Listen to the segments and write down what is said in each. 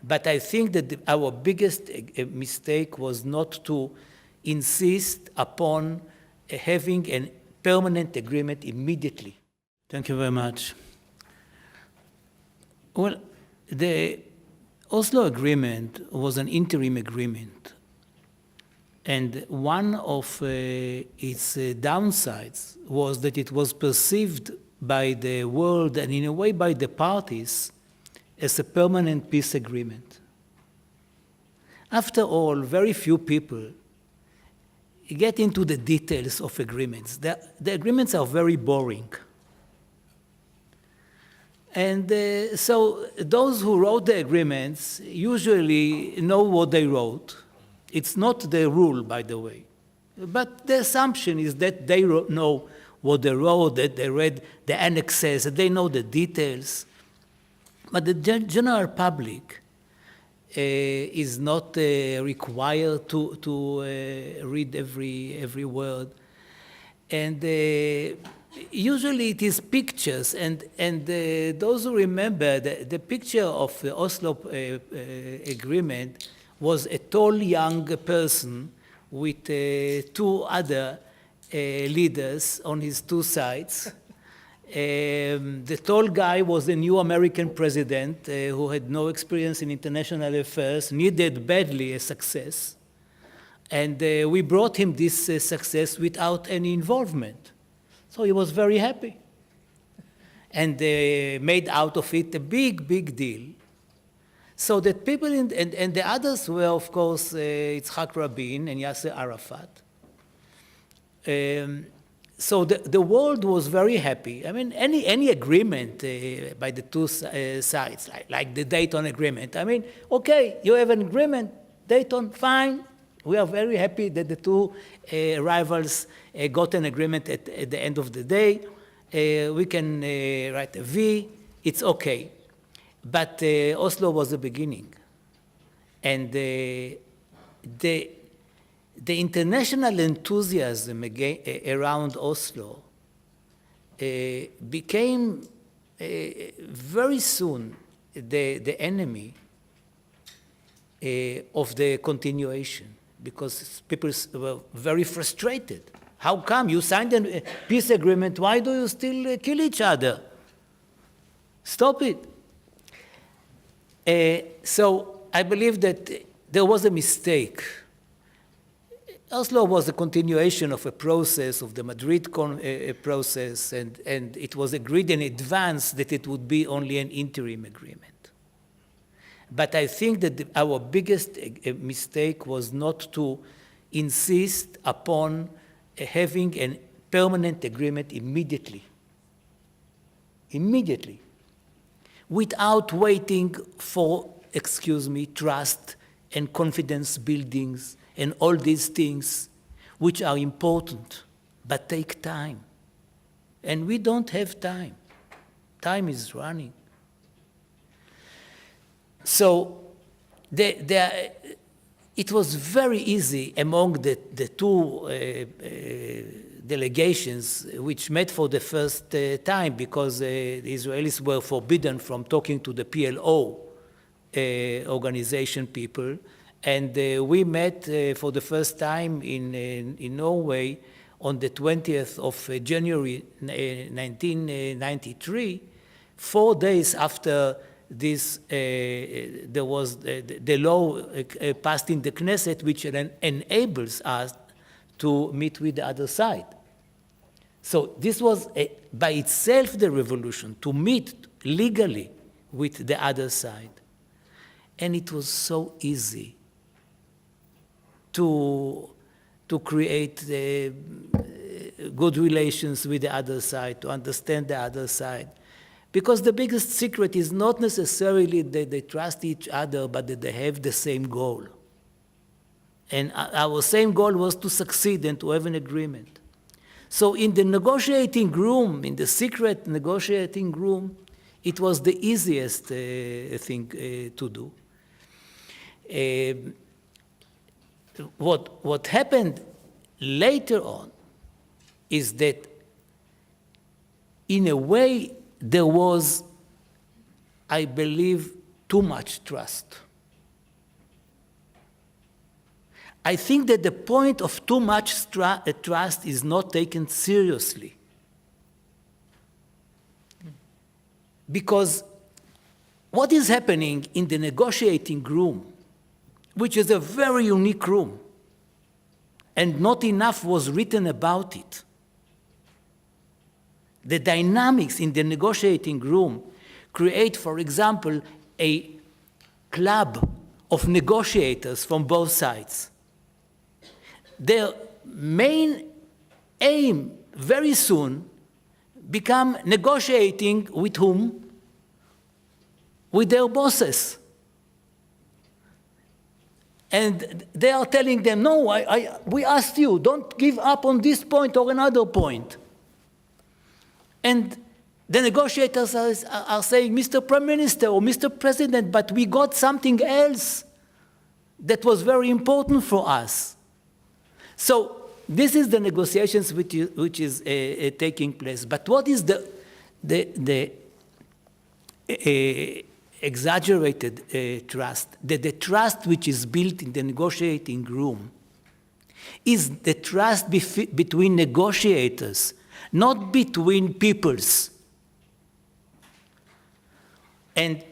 But I think that our biggest mistake was not to insist upon having a permanent agreement immediately. Thank you very much. Well, the Oslo Agreement was an interim agreement. And one of its downsides was that it was perceived by the world and in a way by the parties as a permanent peace agreement. After all, very few people get into the details of agreements. The agreements are very boring. And so those who wrote the agreements usually know what they wrote. It's not the rule, by the way. But the assumption is that they know what they wrote, that they read the annexes, that they know the details. But the general public is not required to read every word. And usually it is pictures, and those who remember, the picture of the Oslo agreement was a tall young person with two other leaders on his two sides. The tall guy was the new American president who had no experience in international affairs, needed badly a success. And we brought him this success without any involvement. So he was very happy. And made out of it a big, big deal. So that people, and the others were, of course, Yitzhak Rabin and Yasser Arafat. So the world was very happy. I mean, any agreement by the two sides, like the Dayton Agreement. I mean, okay, you have an agreement, Dayton, fine. We are very happy that the two rivals got an agreement at the end of the day. We can write a V, it's okay. But Oslo was the beginning. And the international enthusiasm around Oslo became very soon the enemy of the continuation, because people were very frustrated. How come you signed a peace agreement? Why do you still kill each other? Stop it. So I believe that there was a mistake. Oslo was a continuation of a process, of the Madrid process, and it was agreed in advance that it would be only an interim agreement. But I think that our biggest mistake was not to insist upon having a permanent agreement immediately, without waiting for, trust and confidence buildings and all these things which are important but take time. And we don't have time. Time is running. So it was very easy among the two delegations which met for the first time, because the Israelis were forbidden from talking to the PLO organization people. And we met for the first time in Norway on the 20th of January 1993, 4 days after this, there was the law passed in the Knesset, which enables us to meet with the other side. So this was by itself the revolution, to meet legally with the other side. And it was so easy to create good relations with the other side, to understand the other side. Because the biggest secret is not necessarily that they trust each other, but that they have the same goal. And our same goal was to succeed and to have an agreement. So in the negotiating room, in the secret negotiating room, it was the easiest thing to do. What happened later on is that, in a way, there was, I believe, too much trust. I think that the point of too much trust is not taken seriously. Because what is happening in the negotiating room, which is a very unique room, and not enough was written about it. The dynamics in the negotiating room create, for example, a club of negotiators from both sides. Their main aim very soon become negotiating with whom? With their bosses. And they are telling them, no, we asked you, don't give up on this point or another point. And the negotiators are saying, Mr. Prime Minister or Mr. President, but we got something else that was very important for us. So this is the negotiations which is taking place. But what is the exaggerated trust? The trust which is built in the negotiating room is the trust between negotiators, not between peoples. And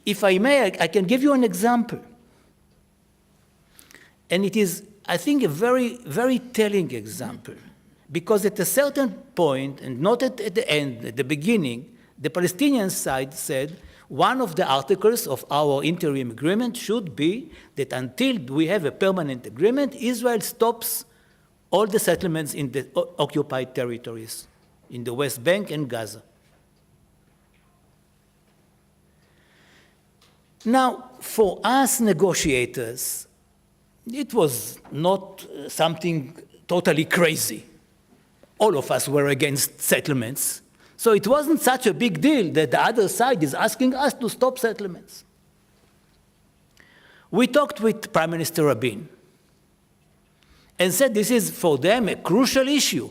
if I may, I can give you an example. And it is, I think, a very, very telling example. Because at a certain point, and not at the end, at the beginning, the Palestinian side said, one of the articles of our interim agreement should be that until we have a permanent agreement, Israel stops all the settlements in the occupied territories, in the West Bank and Gaza. Now, for us negotiators, it was not something totally crazy. All of us were against settlements. So it wasn't such a big deal that the other side is asking us to stop settlements. We talked with Prime Minister Rabin and said this is for them a crucial issue.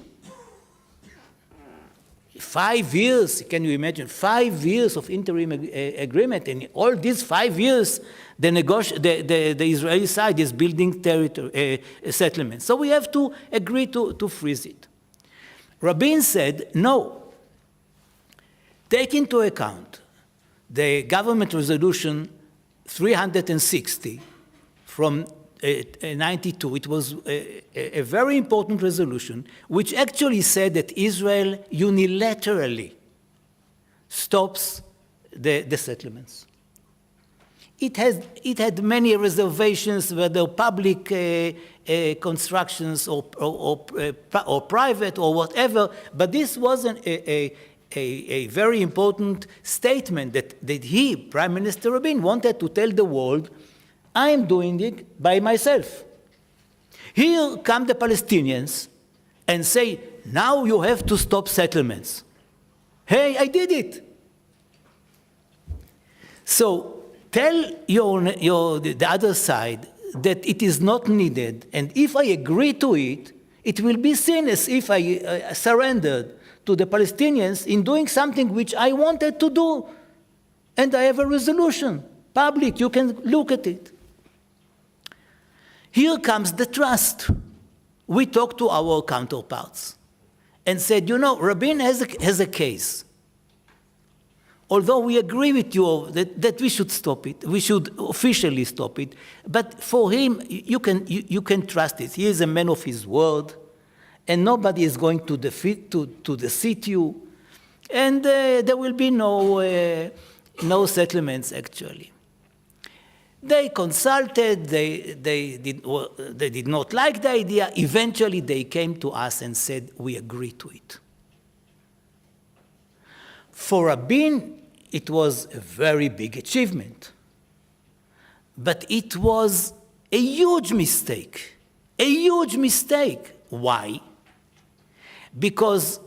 5 years, can you imagine, 5 years of interim agreement, and all these 5 years, the Israeli side is building territory, settlements. So we have to agree to freeze it. Rabin said, no, take into account the government resolution 360 from 92. It was a very important resolution, which actually said that Israel unilaterally stops the settlements. It had many reservations, whether public constructions or private or whatever, but this was a very important statement that he, Prime Minister Rabin, wanted to tell the world, I am doing it by myself. Here come the Palestinians and say, now you have to stop settlements. Hey, I did it. So tell the other side that it is not needed, and if I agree to it, it will be seen as if I surrendered to the Palestinians in doing something which I wanted to do. And I have a resolution, public, you can look at it. Here comes the trust. We talked to our counterparts and said, you know, Rabin has a case. Although we agree with you that we should stop it, we should officially stop it, but for him, you can trust it. He is a man of his word, and nobody is going to deceive you, and there will be no settlements, actually. They consulted, they did not like the idea. Eventually, they came to us and said, we agree to it. For Rabin, it was a very big achievement. But it was a huge mistake. A huge mistake. Why? Because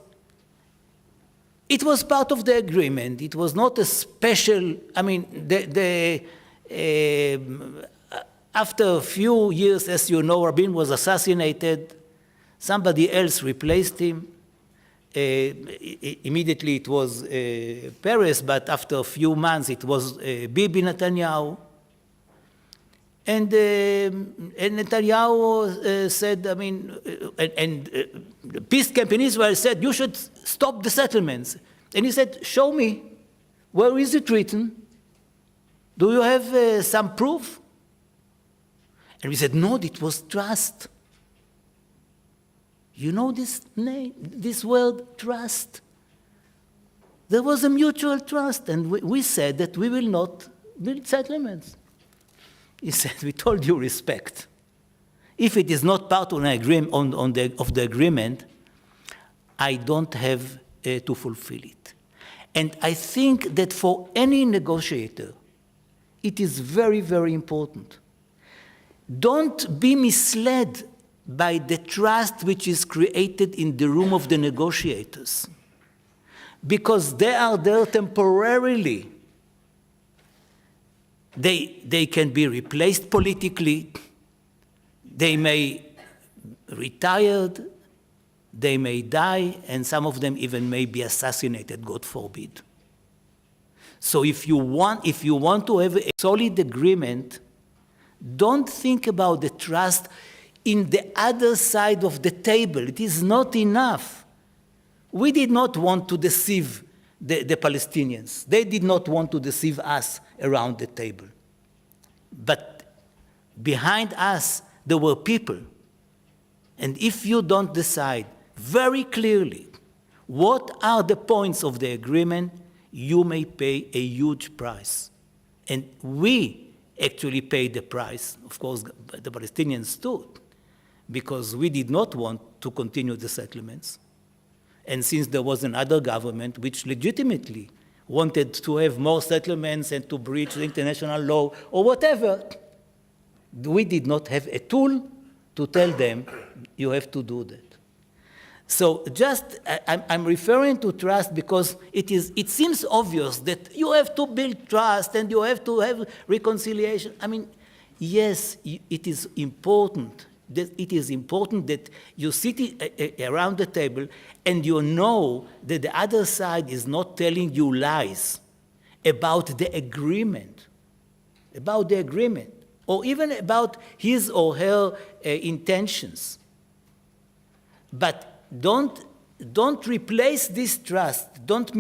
it was part of the agreement. It was not a special, I mean, after a few years, as you know, Rabin was assassinated. Somebody else replaced him. Immediately it was Peres, but after a few months it was Bibi Netanyahu. And Netanyahu said, I mean, the peace camp in Israel said, you should stop the settlements. And he said, show me, where is it written? Do you have some proof? And we said, no, it was trust. You know this name, this word, trust. There was a mutual trust, and we said that we will not build settlements. He said, with all due respect, if it is not part of the agreement, I don't have to fulfill it. And I think that for any negotiator, it is very, very important. Don't be misled by the trust which is created in the room of the negotiators, because they are there temporarily. They can be replaced politically, they may retire, they may die, and some of them even may be assassinated, God forbid. So if you want to have a solid agreement, don't think about the trust in the other side of the table. It is not enough. We did not want to deceive the Palestinians. They did not want to deceive us around the table. But behind us, there were people. And if you don't decide very clearly what are the points of the agreement, you may pay a huge price. And we actually paid the price. Of course, the Palestinians stood, because we did not want to continue the settlements. And since there was another government which legitimately wanted to have more settlements and to breach the international law or whatever, we did not have a tool to tell them, you have to do that. So I'm referring to trust because it seems obvious that you have to build trust and you have to have reconciliation. I mean, yes, it is important. It is important that you sit around the table and you know that the other side is not telling you lies about the agreement, or even about his or her intentions. But don't replace this trust. Don't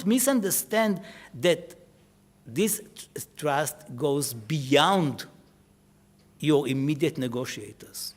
misunderstand that this trust goes beyond your immediate negotiators.